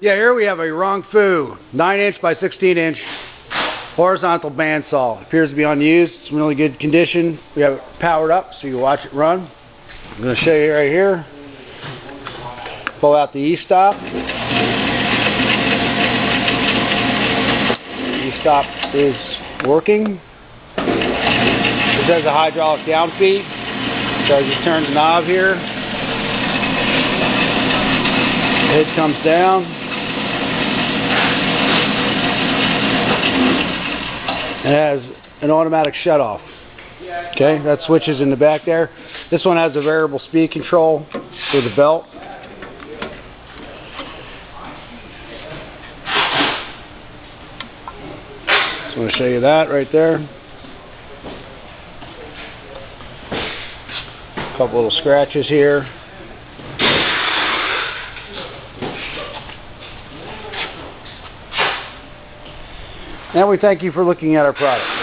Yeah, here we have a Rong 9-inch by 16-inch horizontal bandsaw. Appears to be unused. It's in really good condition. We have it powered up so you can watch it run. I'm going to show you right here. Pull out the E-stop. E-stop is working. This has a hydraulic down feed. So as you turn the knob here, the head comes down. It has an automatic shut-off. Okay, that switch is in the back there. This one has a variable speed control for the belt. Just want to show you that right there. A couple little scratches here. And we thank you for looking at our product.